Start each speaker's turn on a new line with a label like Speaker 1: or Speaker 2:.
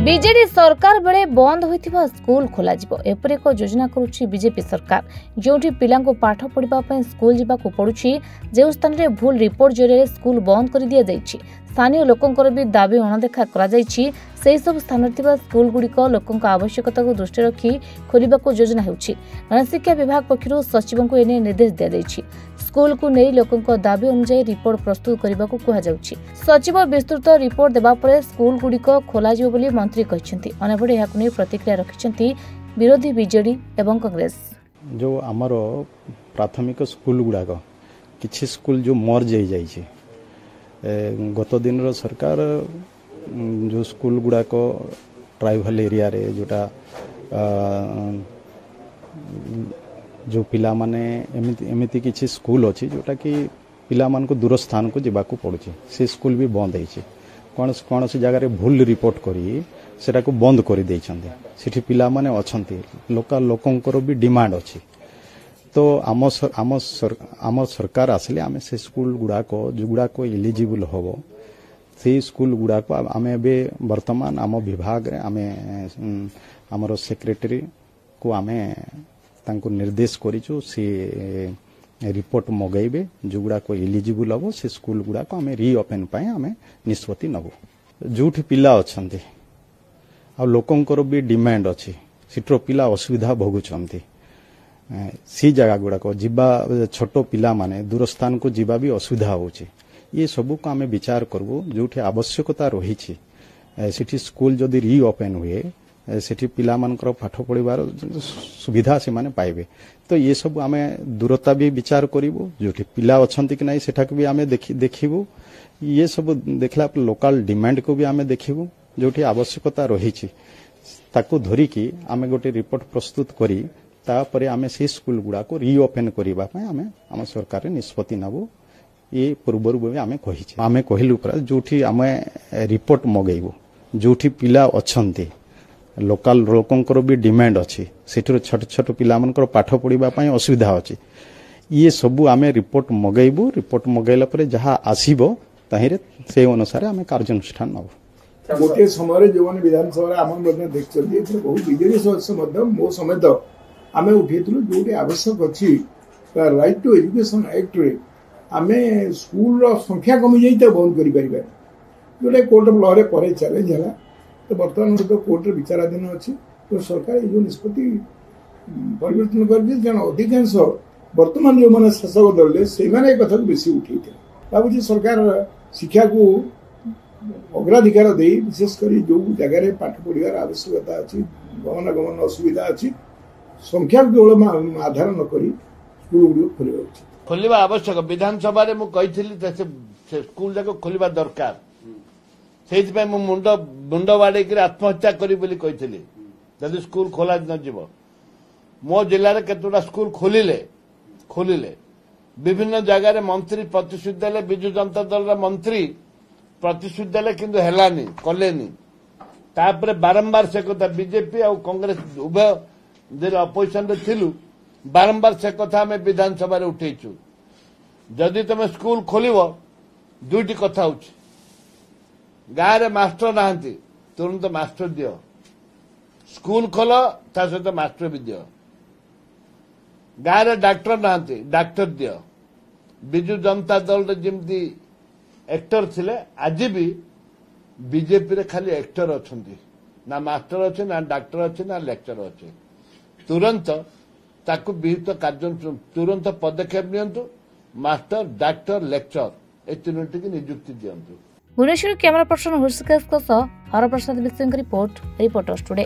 Speaker 1: BJD सरकार बेले बंद होइथिबा स्कूल खोला जिवो एपरि एक योजना करूछि बीजेपी सरकार जोठी पिलांको पाठ पढिबा पय स्कूल जिबाको पडुछि जे स्थान रे भूल रिपोर्ट जरिए स्कूल बंद कर दिया जाइछि। स्थानीय लोकंकर भी दाबी अणदेखा करा जाइछि। सेही सब स्थान थिबा स्कूल गुडिक लोकंक आवश्यकता को दृष्टि रखी खोलिबाको योजना हेउछि। गणशिक्षा विभाग पक्षरु सचिवंको एने निर्देश दिया जाइछि। स्कूल को नहीं लोकंक दाबी अनुसार रिपोर्ट प्रस्तुत करबाको कुहा जाउछि। सचिव विस्तृत रिपोर्ट देबा परे स्कूल गुडिक खोला जिवो बोली मंत्री कहिसेंति। अनेबडे याकु नै प्रतिक्रिया रखिसेंति विरोधी बीजेडी एवं कांग्रेस।
Speaker 2: जो आमर प्राथमिक स्कूल गुड़ाक किछि स्कूल जो मर्ज हो जाइए गत दिन सरकार जो स्कूल गुड़ाक ट्राइबल एरिया रे जोटा जो पिला माने एमिति किछि स्कूल अच्छी जोटा कि पिला मान को दूर स्थान को जावाक पड़ुछि से स्कूल भी बंद होइछि। कौन सी जगह रिपोर्ट करी सेटा को बंद कर देइछन्ते। सेठी पिला माने अछन्ते लोकल लोकंकर भी डिमांड अछि। तो आम सरकार आसले आमे से स्कूल गुड़ाक जो गुड़ाक एलिजिबल होबो से स्कूल गुड़ाक आमे बे वर्तमान आम विभाग रे आमे हमर सेक्रेटरी को आमे तांको निर्देश करिछु से रिपोर्ट मगाइबे जो गुड़ाक एलिजिबल होबो से स्कूल गुड़ाक आमे रीओपन पाए आमे निष्पत्ति नबो। जोठी पिला अछन्ते आ लोकंकर भी डिमांड अछि सिट्रो पिला असुविधा भोगुछन्ते सी जगह गुड़ाक जीवा छोट पिला माने दूर स्थान को जीवा भी असुविधा होछि। ये सब को आमे विचार करबो जोठी आवश्यकता रहिछि सिटी स्कूल जदि रीओपन हुए सेठी पिला मानकर पाठ पढ़िबार सुविधा से माने पाइबे। तो ये सब आमे दूरता भी विचार करिवो जोठी पिला अछन्ति कि नै सेठाक भी आमे देखिबो। ये सब देखला लोकल डिमांड को भी आमे देखिबो जोठी आवश्यकता रहिछि ताको धरि कि आमे गोटे रिपोर्ट प्रस्तुत करी तापरे आमे से स्कूल गुड़ा को रीओपन करिबा पय आमे हम सरकार निष्पत्ति नबो। ये पूर्वरु भी आमे कहिछि आमे कहिलु पर जोठी आमे रिपोर्ट मगैबो जोठी पिला अछन्ति लोकल लोकंकर भी डिमांड अछि सेठर छोट छोट पिला मनकर पाठ पढ़िबा पय असुविधा अछि। ये सब आमे रिपोर्ट मगैबो रिपोर्ट मगैला परे जहा आसीबो ताहिरे से अनुसार आमे कार्यानुष्ठान नबो।
Speaker 3: गोटे समय जो विधानसभा आम देखते बहुत बीजेडी सदस्य मो समेत आमे उठेलु जो आवश्यक अच्छी राइट टू एजुकेशन एक्ट रे आमे स्कूल संख्या कमी जाइए बंद कर जोटा कोर्ट ऑफ लॉ रे पर चैलेंज है। तो बर्तमान तो कोर्ट विचाराधीन अच्छी तो सरकार ये निष्पत्ति परिवर्तन कर दी कारण अधिकांश बर्तमान जो मैंने शासक दल से कथा को बेसी उठे भावी सरकार शिक्षा को अग्राधिकार दे विशेषकर जो जगह पाठ पढ़ार आवश्यकता अच्छी गमनागमन असुविधा अच्छी संख्या केवल आधार नक स्कूल गुड़
Speaker 4: खोलवा आवश्यक। विधानसभा स्कूल जाक खोलवा दरकार से मुंड बाड़े आत्महत्या करी जदि स्कूल खोला न जीव मो जिले में केतोटा स्कूल खोलिले विभिन्न जगह मंत्री प्रतिश्रुति देले विजु जनता दल मंत्री प्रतिश्रुति देले किंतु हेलानी कलेनी तापरे बारंबार से कथा बीजेपी और कांग्रेस उभय अपोजिशन थिलु बारंबार से कथा आम विधानसभा उठेचु जदि तुम स्कूल खोल दुईटी कथा हो गाँव में मास्टर नहांती तुरंत मास्टर दियो स्कूल खोल ता सहित मास्टर भी दियो गाँव में डाक्टर नहांती डाक्टर दियो विजु जनता दल जमती एक्टर थिले आज भी बीजेपी रे खाली एक्टर अछंती ना मास्टर अच्छे ना डाक्टर अच्छे ना लेक्चर अच्छे तुरंत ताकू विहित कार्य तुरंत पदक्षेप नियंतु मास्टर डाक्टर लेक्चर ए तीनोटी की नियुक्ति दियंतु।
Speaker 1: भुवनेश्वर कैमरा पर्सन हर्षिकेश हरप्रसाद मिश्र रिपोर्ट रिपोर्टर्स टुडे।